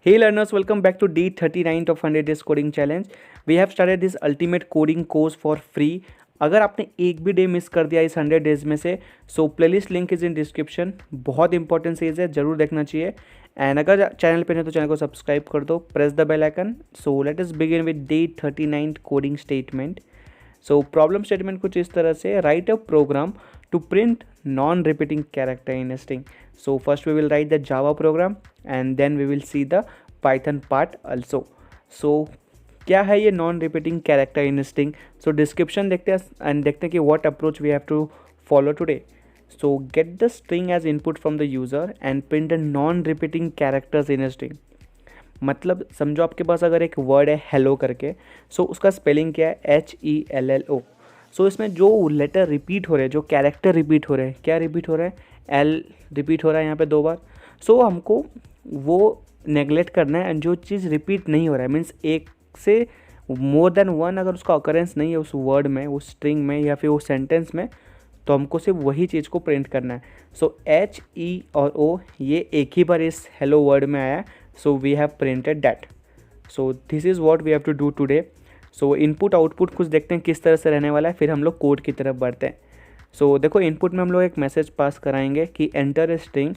Hey learners, welcome back to day 39 of 100 days coding challenge. We have started this ultimate coding course for free. अगर आपने एक भी day miss कर दिया इस 100 डेज में से so playlist link is in description. बहुत इंपॉर्टेंट चीज़ है, ज़रूर देखना चाहिए. एंड अगर चैनल पे नहीं तो चैनल को सब्सक्राइब कर दो, press the bell icon. So let us begin with day 39 coding statement. So problem statement कुछ इस तरह से, write a program to print non repeating character in string. So first we will write the Java program and then we will see the Python part also. So क्या है ये non repeating character in string. So description देखते हैं and देखते हैं कि what approach we have to follow today. So get the string as input from the user and print the non repeating characters in string. मतलब समझो आपके पास अगर एक वर्ड है हेलो करके, सो उसका स्पेलिंग क्या है, HELLO. सो इसमें जो लेटर रिपीट हो रहे हैं, जो कैरेक्टर रिपीट हो रहे हैं, क्या रिपीट हो रहा है, एल रिपीट हो रहा है यहाँ पे 2 बार. सो हमको वो नेगलेक्ट करना है. एंड जो चीज़ रिपीट नहीं हो रहा है मीन्स एक से मोर देन वन अगर उसका ऑकरेंस नहीं है उस वर्ड में, उस स्ट्रिंग में या फिर उस सेंटेंस में, तो हमको सिर्फ वही चीज़ को प्रिंट करना है. सो HE और O ये एक ही बार इस हेलो वर्ड में आया. So we have printed that. So this is what we have to do today. So input output कुछ देखते हैं किस तरह से रहने वाला है, फिर हम लोग कोड की तरफ बढ़ते हैं. सो देखो इनपुट में हम लोग एक मैसेज पास कराएंगे कि एंटर ए स्ट्रिंग.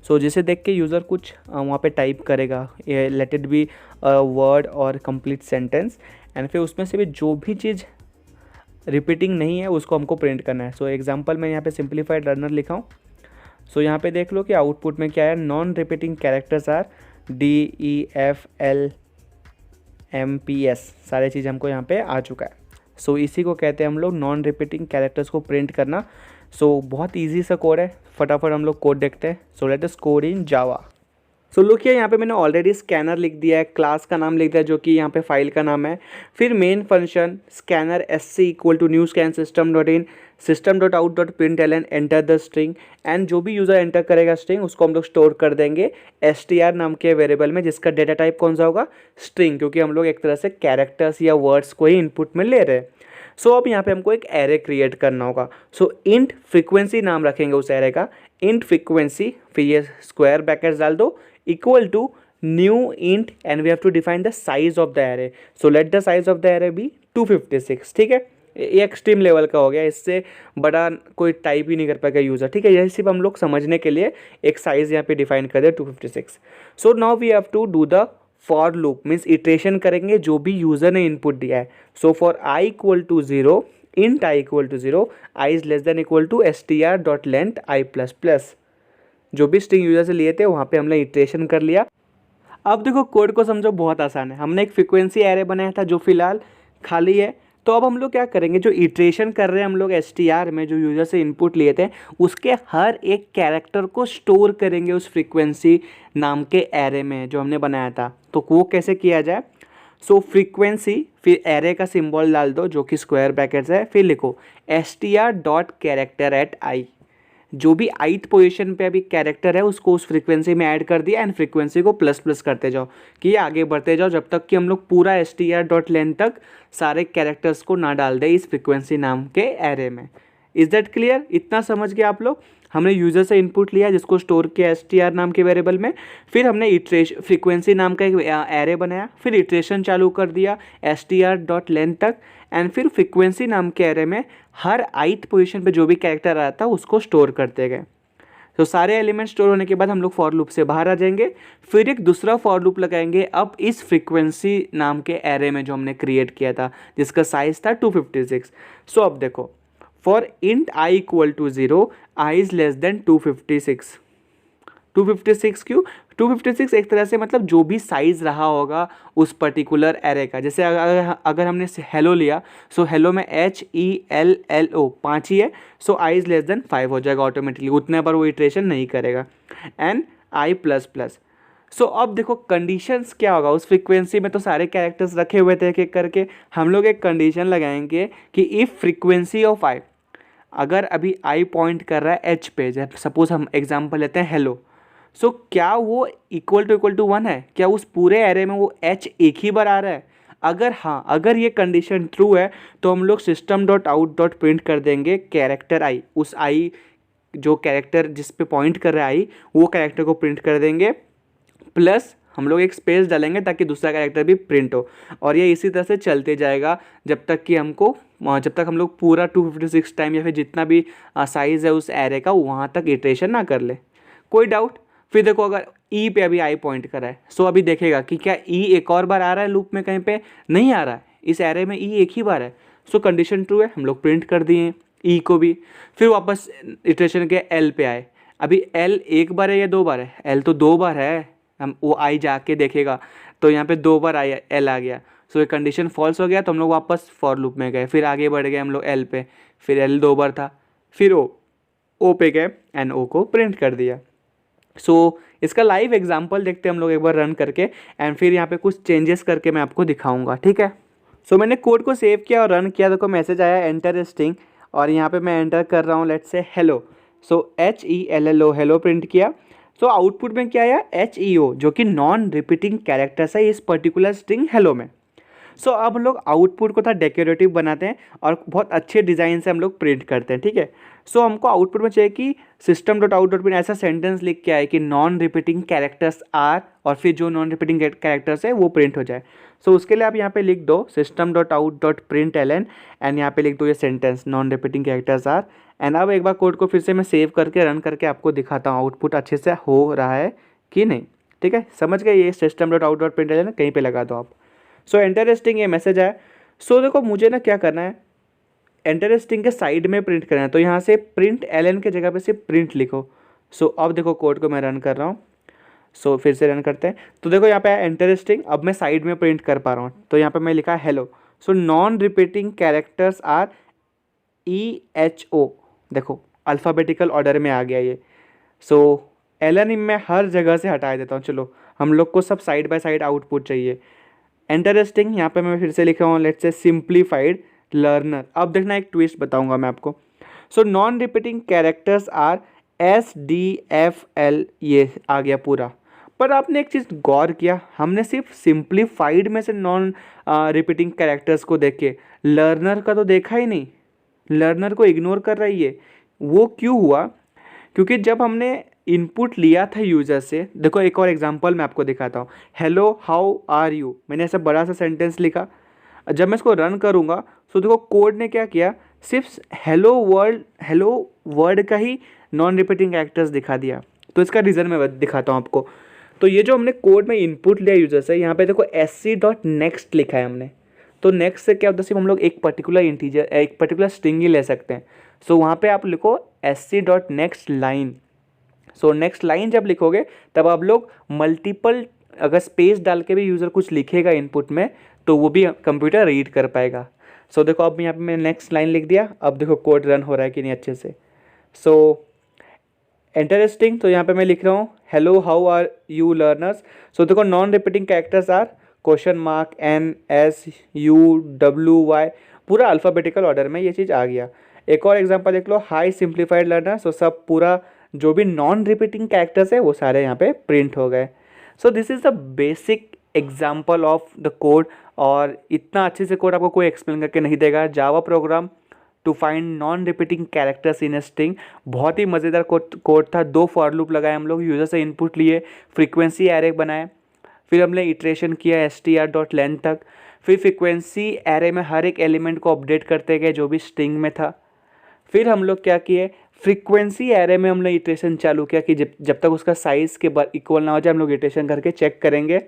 सो जिसे देख के यूज़र कुछ वहाँ पे टाइप करेगा, लेट इट बी वर्ड और कंप्लीट सेंटेंस. एंड फिर उसमें से भी जो भी चीज़ रिपीटिंग नहीं है उसको हमको प्रिंट करना है. सो एग्जांपल मैं यहाँ पे सिंप्लीफाइड रनर लिखा हूँ. सो यहाँ पे देख लो कि आउटपुट में क्या है, non repeating characters are DEFLMPS. सारे चीज़ हमको यहाँ पे आ चुका है. सो इसी को कहते हैं हम लोग नॉन रिपीटिंग कैरेक्टर्स को प्रिंट करना. सो बहुत इजी सा कोड है, फटाफट हम लोग कोड देखते हैं. सो let us code in Java. So look here, यहाँ पे मैंने ऑलरेडी स्कैनर लिख दिया है, क्लास का नाम लिख दिया जो कि यहाँ पे फाइल का नाम है. फिर main function scanner SC equal to new scan system dot in system dot out dot print L N enter the string. And जो भी यूज़र एंटर करेगा स्ट्रिंग उसको हम लोग स्टोर कर देंगे str नाम के वेरिएबल में, जिसका डेटा टाइप कौन सा होगा, स्ट्रिंग, क्योंकि हम लोग एक तरह से कैरेक्टर्स या वर्ड्स को ही इनपुट में ले रहे हैं. सो अब यहाँ पे हमको एक एरे क्रिएट करना होगा. सो इंट फ्रीक्वेंसी नाम रखेंगे उस एरे का, इंट फ्रीक्वेंसी, फिर ये स्क्वायर ब्रैकेट्स डाल दो, equal to new int and we have to define the size of the array. So let the size of the array be 256. ठीक है, ये एक्सट्रीम लेवल का हो गया, इससे बड़ा कोई टाइप ही नहीं कर पाएगा यूज़र. ठीक है, यही सिर्फ हम लोग समझने के लिए एक साइज़ यहाँ पे डिफाइन कर दे 256. So now we have to do the for loop, means iteration करेंगे जो भी यूज़र ने इनपुट दिया है. So for i equal to 0 int i equal to 0 i is less than equal to str dot length i plus plus. जो भी string user से लिए थे वहाँ पे हमने इटरेशन कर लिया. अब देखो कोड को समझो, बहुत आसान है. हमने एक फ्रीक्वेंसी एरे बनाया था जो फिलहाल खाली है. तो अब हम लोग क्या करेंगे, जो इटरेशन कर रहे हैं हम लोग str में, जो यूज़र से इनपुट लिए थे उसके हर एक कैरेक्टर को स्टोर करेंगे उस फ्रीक्वेंसी नाम के एरे में जो हमने बनाया था. तो वो कैसे किया जाए. सो फ्रीक्वेंसी, फिर एरे का सिंबल डाल दो जो कि स्क्वायर ब्रैकेट्स है, फिर लिखो str dot character eight i. जो भी 8th पोजीशन पे अभी कैरेक्टर है उसको उस फ्रीक्वेंसी में ऐड कर दिया. एंड फ्रीक्वेंसी को प्लस प्लस करते जाओ कि आगे बढ़ते जाओ जब तक कि हम लोग पूरा str डॉट लेंथ तक सारे कैरेक्टर्स को ना डाल दे इस फ्रीक्वेंसी नाम के एरे में. Is that clear? इतना समझ गए आप लोग. हमने यूज़र से इनपुट लिया जिसको स्टोर किया str नाम के वेरिएबल में, फिर हमने इटरेशन फ्रीक्वेंसी नाम का एक एरे बनाया, फिर इटरेशन चालू कर दिया str डॉट लेंथ तक. एंड फिर फ्रीक्वेंसी नाम के एरे में हर 8th पोजीशन पे जो भी कैरेक्टर आया था उसको स्टोर करते गए. तो सारे एलिमेंट स्टोर होने के बाद हम लोग फॉर लूप से बाहर आ जाएंगे, फिर एक दूसरा फॉर लूप लगाएंगे अब इस फ्रीक्वेंसी नाम के एरे में जो हमने क्रिएट किया था जिसका साइज था 256. सो अब देखो, for int i equal to 0 i is less than 256. 256 क्यों? 256 एक तरह से मतलब जो भी साइज़ रहा होगा उस पर्टिकुलर एरे का. जैसे अगर हमने हेलो लिया, सो हेलो में HELLO 5 ही है, सो i इज़ लेस देन 5 हो जाएगा ऑटोमेटिकली, उतने बार वो इटरेशन नहीं करेगा. And i plus plus. So अब देखो कंडीशंस क्या होगा, उस फ्रीक्वेंसी में तो सारे कैरेक्टर्स रखे हुए थे एक एक करके. हम लोग एक कंडीशन लगाएंगे कि इफ़ फ्रीक्वेंसी ऑफ i, अगर अभी i पॉइंट कर रहा है h पे, जब सपोज हम एग्जांपल लेते हैं हेलो, सो क्या वो इक्वल टू 1 है, क्या उस पूरे एरे में वो h एक ही बार आ रहा है. अगर हाँ, अगर ये कंडीशन ट्रू है तो हम लोग system dot out dot print कर देंगे कैरेक्टर i. उस i जो कैरेक्टर जिस पे पॉइंट कर रहा है i, वो कैरेक्टर को प्रिंट कर देंगे प्लस हम लोग एक स्पेस डालेंगे ताकि दूसरा कैरेक्टर भी प्रिंट हो, और ये इसी तरह से चलते जाएगा जब तक हम लोग पूरा 256 टाइम या फिर जितना भी साइज़ है उस एरे का वहाँ तक इटरेशन ना कर ले। कोई डाउट? फिर देखो अगर ई पे अभी आई पॉइंट करा है, सो अभी देखेगा कि क्या ई एक और बार आ रहा है लूप में, कहीं पे नहीं आ रहा है, इस एरे में ई एक ही बार है। सो कंडीशन ट्रू है, हम लोग प्रिंट कर दिए ई को भी। फिर वापस इटरेशन के एल पे आए, अभी एल एक बार है या 2 बार है? एल तो 2 बार है, हम वो आई जाके देखेगा तो यहाँ पे 2 बार आई एल आ गया। सो ये कंडीशन फॉल्स हो गया, तो हम लोग वापस फॉर लूप में गए, फिर आगे बढ़ गए हम लोग एल पे, फिर एल 2 बार था, फिर ओ पे गए एंड ओ को प्रिंट कर दिया। सो इसका लाइव एग्जांपल देखते हैं हम लोग एक बार रन करके, एंड फिर यहाँ पे कुछ चेंजेस करके मैं आपको दिखाऊंगा, ठीक है। सो मैंने कोड को सेव किया और रन किया, देखो मैसेज आया एंटर स्ट्रिंग, और यहाँ पे मैं एंटर कर रहा हूँ let's say hello. So HELLO hello print किया। सो आउटपुट में क्या आया? HEO, जो कि नॉन रिपीटिंग कैरेक्टर्स है इस पर्टिकुलर स्ट्रिंग हेलो में। सो अब हम लोग आउटपुट को थोड़ा डेकोरेटिव बनाते हैं और बहुत अच्छे डिज़ाइन से हम लोग प्रिंट करते हैं, ठीक है। सो हमको आउटपुट में चाहिए कि system.out.println ऐसा सेंटेंस लिख के आए कि नॉन रिपीटिंग कैरेक्टर्स आर, और फिर जो नॉन रिपीटिंग कैरेक्टर्स है वो प्रिंट हो जाए। सो उसके लिए आप यहाँ पे लिख दो system.out.println एंड यहाँ पे लिख दो ये sentence non repeating characters are. And अब एक बार कोड को फिर से मैं सेव करके रन करके आपको दिखाता हूँ आउटपुट अच्छे से हो रहा है कि नहीं, ठीक है। समझ गए? ये system.out.println कहीं पे लगा दो आप। सो एंटर स्ट्रिंग ये मैसेज आया। सो देखो मुझे ना क्या करना है, एंटर स्ट्रिंग के साइड में प्रिंट करना है, तो यहाँ से प्रिंट एलन के जगह पे सिर्फ प्रिंट लिखो। सो अब देखो कोड को मैं रन कर रहा हूँ। सो फिर से रन करते हैं, तो देखो यहाँ पे एंटर स्ट्रिंग, अब मैं साइड में प्रिंट कर पा रहा हूँ, तो यहाँ पे मैं लिखा है hello. So non repeating characters are EHO, देखो अल्फ़ाबेटिकल ऑर्डर में आ गया ये। सो एलन मैं हर जगह से हटा देता हूँ, चलो हम लोग को सब साइड बाय साइड आउटपुट चाहिए। एंटर स्ट्रिंग यहाँ पे मैं फिर से लिख रहा हूँ लेट्स से सिंप्लीफाइड लर्नर। अब देखना एक ट्विस्ट बताऊंगा मैं आपको। So non repeating characters are SDFL, ये आ गया पूरा। पर आपने एक चीज़ गौर किया, हमने सिर्फ सिंप्लीफाइड में से नॉन रिपीटिंग कैरेक्टर्स को देख के लर्नर का तो देखा ही नहीं, लर्नर को इग्नोर कर रही है। वो क्यों हुआ? क्योंकि जब हमने इनपुट लिया था यूज़र से, देखो एक और एग्जांपल मैं आपको दिखाता हूँ। हेलो हाउ आर यू, मैंने ऐसा बड़ा सा सेंटेंस लिखा, जब मैं इसको रन करूँगा तो देखो कोड ने क्या किया, सिर्फ हेलो वर्ड का ही नॉन रिपीटिंग कैरेक्टर्स दिखा दिया। तो इसका रीज़न मैं दिखाता हूँ आपको। तो ये जो हमने कोड में इनपुट लिया यूज़र से, यहाँ पे देखो sc.next लिखा है हमने, तो नेक्स्ट से क्या होता है, सिर्फ हम लोग एक पर्टिकुलर स्ट्रिंग ही ले सकते हैं। सो वहाँ पे आप लिखो sc.next line. So next line जब लिखोगे तब आप लोग मल्टीपल, अगर स्पेस डाल के भी यूज़र कुछ लिखेगा इनपुट में तो वो भी कंप्यूटर रीड कर पाएगा। सो देखो अब यहाँ पे मैं नेक्स्ट लाइन लिख दिया, अब देखो कोड रन हो रहा है कि नहीं अच्छे से। सो एंटर स्ट्रिंग, तो यहाँ पे मैं लिख रहा हूँ hello how are you learners. So देखो non repeating characters are $NSUWY, पूरा अल्फ़ाबेटिकल ऑर्डर में ये चीज़ आ गया। एक और एग्जांपल देख लो, हाई सिंप्लीफाइड लर्नर। सो सब पूरा जो भी नॉन रिपीटिंग कैरेक्टर्स है वो सारे यहाँ पे प्रिंट हो गए। सो this is the basic example of the code, और इतना अच्छे से कोड आपको कोई एक्सप्लेन करके नहीं देगा। Java program to find non repeating characters in a string, बहुत ही मज़ेदार कोड था। 2 फॉर लूप लगाए हम लोग, यूज़र से इनपुट लिए, फ्रीक्वेंसी एरे बनाए, फिर हमने इटरेशन किया str.len तक, फिर फ्रीक्वेंसी एरे में हर एक एलिमेंट को अपडेट करते गए जो भी स्ट्रिंग में था। फिर हम लोग क्या किए, फ्रीक्वेंसी एरे में हमने इटरेशन चालू किया कि जब तक उसका साइज़ के इक्वल ना हो जाए हम लोग इटरेशन करके चेक करेंगे,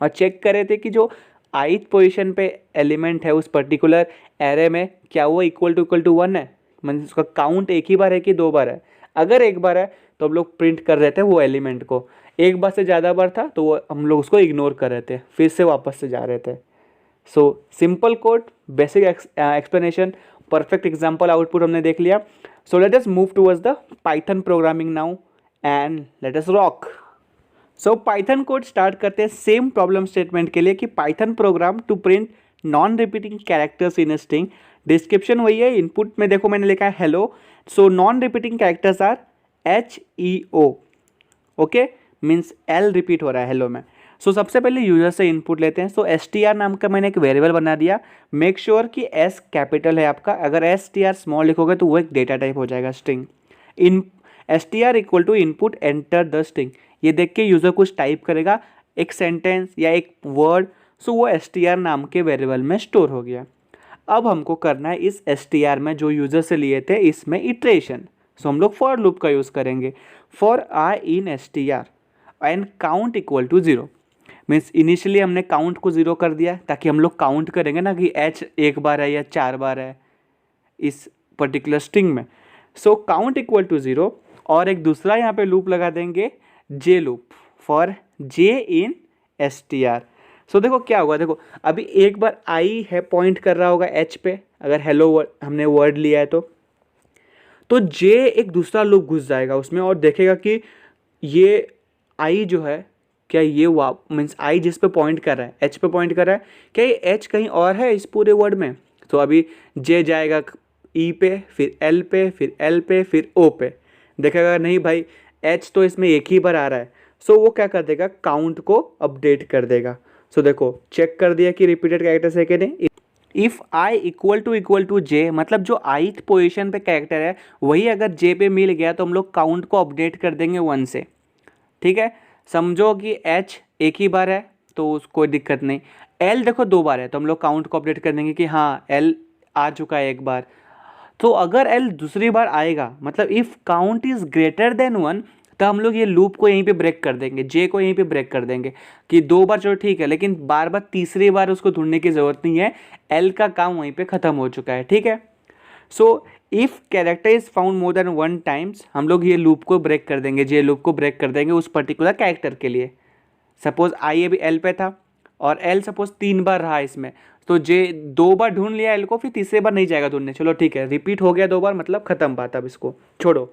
और चेक करे थे कि जो 8th पोजीशन पे एलिमेंट है उस पर्टिकुलर एरे में क्या वो इक्वल टू 1 है, मतलब उसका काउंट एक ही बार है कि 2 बार है। अगर एक बार है तो हम लोग प्रिंट कर रहे थे वो एलिमेंट को, एक बार से ज़्यादा बार था तो वो हम लोग उसको इग्नोर कर रहे थे, फिर से वापस से जा रहे थे। So simple code, basic explanation, perfect example output हमने देख लिया। So let us move towards the Python programming now and let us rock. So Python code start करते हैं सेम प्रॉब्लम स्टेटमेंट के लिए कि Python program to print non repeating characters in a string. Description वही है, input में देखो मैंने लिखा है hello. So non repeating characters are HEO, okay, means L repeat हो रहा है हेलो में। सो सबसे पहले यूजर से इनपुट लेते हैं। सो str नाम का मैंने एक वेरिएबल बना दिया। मेक श्योर कि S कैपिटल है आपका, अगर str स्मॉल लिखोगे तो वो एक डेटा टाइप हो जाएगा string. In str equal to input enter the string, ये देख के यूज़र कुछ टाइप करेगा, एक सेंटेंस या एक वर्ड, सो वो str नाम के वेरिएबल में स्टोर हो गया। अब हमको करना है इस str में जो यूज़र से लिए थे इसमें इटरेशन। सो हम लोग फॉर लूप का यूज़ करेंगे। For i in str and count equal to 0, means initially हमने काउंट को 0 कर दिया ताकि हम लोग काउंट करेंगे ना कि h एक बार है या 4 बार है इस पर्टिकुलर स्ट्रिंग में। सो काउंट इक्वल टू 0 और एक दूसरा यहाँ पे लूप लगा देंगे j loop for j in str। So देखो क्या होगा, देखो अभी एक बार आई है पॉइंट कर रहा होगा h पे, अगर हेलो वर्ड हमने वर्ड लिया है तो जे एक दूसरा लूप घुस जाएगा उसमें और देखेगा कि ये आई जो है क्या ये मीन्स आई जिस पे पॉइंट कर रहा है एच पे पॉइंट कर रहा है, क्या ये एच कहीं और है इस पूरे वर्ड में। तो अभी जे जाएगा ई पे, फिर एल पे, फिर एल पे, फिर ओ पे, देखेगा नहीं भाई एच तो इसमें एक ही बार आ रहा है। सो वो क्या कर देगा, काउंट को अपडेट कर देगा। सो देखो चेक कर दिया कि रिपीटेड कैरेक्टर्स है कि नहीं। इफ़ आई इक्वल टू जे, मतलब जो आई पोजिशन पे कैरेक्टर है वही अगर जे पे मिल गया तो हम लोग काउंट को अपडेट कर देंगे 1 से। ठीक है, समझो कि एच एक ही बार है तो कोई दिक्कत नहीं। एल देखो 2 बार है तो हम लोग काउंट को अपडेट कर देंगे कि हाँ एल आ चुका है एक बार। तो अगर एल दूसरी बार आएगा, मतलब if count is greater than 1, तो हम लोग ये लूप को यहीं पे ब्रेक कर देंगे, जे को यहीं पे ब्रेक कर देंगे कि 2 बार चलो ठीक है, लेकिन बार बार तीसरी बार उसको ढूंढने की ज़रूरत नहीं है, एल का काम वहीं पे ख़त्म हो चुका है। ठीक है, so if character is found more than 1 times, हम लोग ये लूप को ब्रेक कर देंगे, जे लूप को ब्रेक कर देंगे उस पर्टिकुलर कैरेक्टर के लिए। सपोज आई अभी एल पे था और एल सपोज 3 बार रहा इसमें, तो जे 2 बार ढूंढ लिया एल को, फिर तीसरे बार नहीं जाएगा ढूंढने, चलो ठीक है रिपीट हो गया 2 बार, मतलब ख़त्म बात, अब इसको छोड़ो।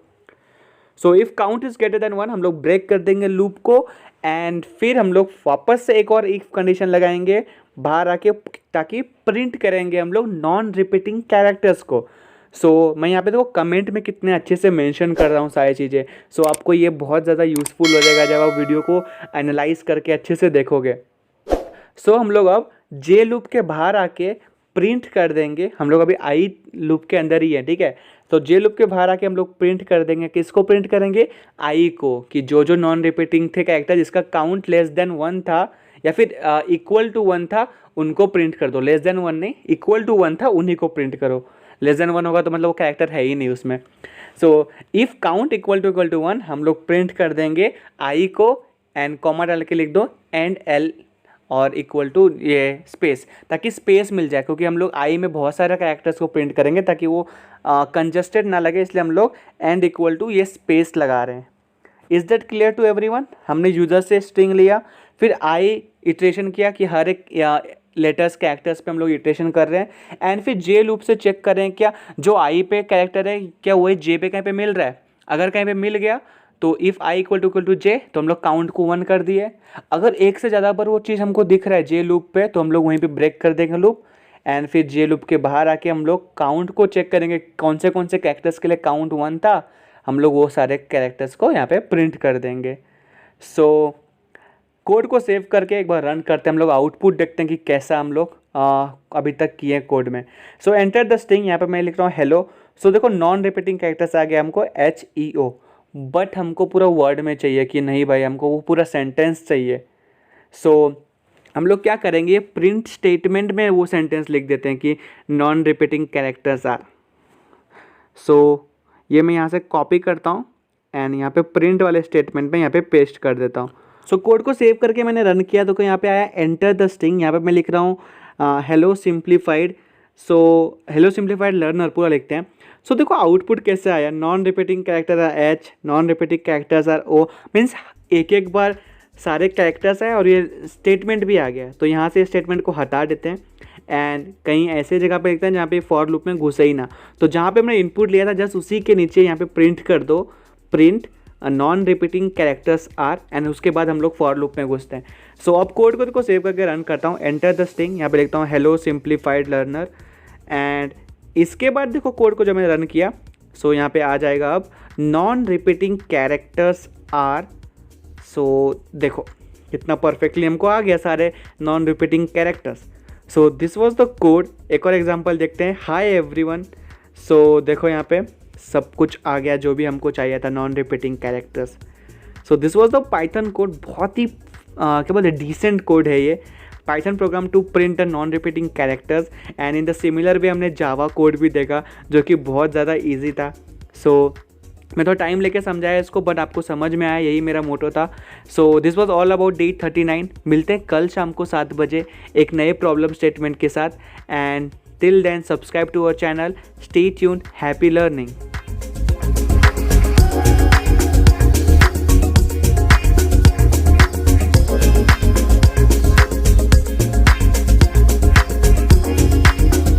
सो if count is greater than 1 हम लोग ब्रेक कर देंगे लूप को एंड फिर हम लोग वापस से एक और इफ कंडीशन लगाएंगे बाहर आके, ताकि प्रिंट करेंगे हम लोग नॉन रिपीटिंग कैरेक्टर्स को। सो मैं यहाँ पे देखो कमेंट में कितने अच्छे से मेंशन कर रहा हूँ सारी चीज़ें। सो आपको ये बहुत ज़्यादा यूज़फुल हो जाएगा जब आप वीडियो को एनालाइज करके अच्छे से देखोगे। सो हम लोग अब जे लूप के बाहर आके प्रिंट कर देंगे, हम लोग अभी आई लूप के अंदर ही है। ठीक है, तो जे लूप के बाहर आके हम लोग प्रिंट कर देंगे, किसको प्रिंट करेंगे, आई को, कि जो जो नॉन रिपीटिंग थे कैरेक्टर जिसका काउंट लेस देन 1 था या फिर इक्वल टू 1 था उनको प्रिंट कर दो। लेस देन 1 नहीं, इक्वल टू 1 था उन्हीं को प्रिंट करो। लेस देन 1 होगा तो मतलब वो कैरेक्टर है ही नहीं उसमें। So if count equal to 1 हम लोग प्रिंट कर देंगे आई को एंड कॉमा डाल के लिख दो एंड एल और इक्वल टू ये स्पेस, ताकि स्पेस मिल जाए, क्योंकि हम लोग आई में बहुत सारे कैरेक्टर्स को प्रिंट करेंगे ताकि वो कंजस्टेड ना लगे, इसलिए हम लोग एंड इक्वल टू ये स्पेस लगा रहे हैं। Is that clear to everyone. हमने यूज़र से स्ट्रिंग लिया, फिर आई इटरेशन किया कि हर एक लेटर्स कैरेक्टर्स पे हम लोग इटरेशन कर रहे हैं एंड फिर जे लूप से चेक कर रहे हैं क्या जो आई पे कैरेक्टर है क्या वही जे पे कहीं पे मिल रहा है। अगर कहीं पे मिल गया तो इफ़ आई इक्वल टू जे तो हम लोग काउंट को 1 कर दिए। अगर एक से ज़्यादा बार वो चीज़ हमको दिख रहा है जे लूप पे तो हम लोग वहीं पे ब्रेक कर देंगे लूप एंड फिर जे लूप के बाहर आके हम लोग काउंट को चेक करेंगे कौन से कैरेक्टर्स के लिए काउंट 1 था, हम लोग वो सारे कैरेक्टर्स को यहाँ पे प्रिंट कर देंगे। सो कोड को सेव करके एक बार रन करते हैं, हम लोग आउटपुट देखते हैं कि कैसा हम लोग अभी तक किए कोड में। सो एंटर द स्ट्रिंग, यहाँ पे मैं लिख रहा हूँ हेलो। सो देखो नॉन रिपीटिंग कैरेक्टर्स आ गया हमको HEO, बट हमको पूरा वर्ड में चाहिए कि नहीं भाई, हमको वो पूरा सेंटेंस चाहिए। सो हम लोग क्या करेंगे, प्रिंट स्टेटमेंट में वो सेंटेंस लिख देते हैं कि नॉन रिपीटिंग कैरेक्टर्स आर। सो ये मैं यहाँ से कॉपी करता हूँ एंड यहाँ पे प्रिंट वाले स्टेटमेंट में यहाँ पे पेस्ट कर देता हूँ। सो कोड को सेव करके मैंने रन किया तो यहाँ पे आया एंटर द स्ट्रिंग, यहाँ पे मैं लिख रहा हूँ hello simplified. So hello simplified learner पूरा लिखते हैं। सो देखो आउटपुट कैसे आया, non repeating character are H, non repeating characters are O, means एक बार सारे कैरेक्टर्स है और ये स्टेटमेंट भी आ गया। तो यहाँ से स्टेटमेंट को हटा देते हैं एंड कहीं ऐसे जगह पे लिखते हैं जहाँ पे फॉर लूप में घुसे ही ना। तो जहाँ पे हमने इनपुट लिया था जस्ट उसी के नीचे यहाँ पे प्रिंट कर दो, print non repeating characters are, and उसके बाद हम लोग फॉर लूप में घुसते हैं। सो अब कोड को सेव करके रन करता हूँ, एंटर द स्ट्रिंग, यहाँ पे लिखता हूँ हेलो सिंप्लीफाइड लर्नर एंड इसके बाद देखो कोड को जब मैंने रन किया सो यहाँ पे आ जाएगा अब नॉन रिपीटिंग कैरेक्टर्स आर। सो देखो कितना परफेक्टली हमको आ गया सारे non repeating characters. So this was the code. एक और एग्जांपल देखते हैं, हाय एवरीवन। सो देखो यहाँ पे सब कुछ आ गया जो भी हमको चाहिए था, non repeating characters. So this was the Python code, बहुत ही क्या बोलते हैं, डिसेंट कोड है ये, Python program to print a non repeating characters. And in the similar way हमने जावा कोड भी देखा जो कि बहुत ज़्यादा ईजी था। सो मैं थोड़ा टाइम लेके समझाया इसको, बट आपको समझ में आया, यही मेरा मोटो था। So this was all about day 39। मिलते हैं कल शाम को 7 बजे एक नए प्रॉब्लम स्टेटमेंट के साथ। And till then subscribe to our channel, stay tuned, happy learning.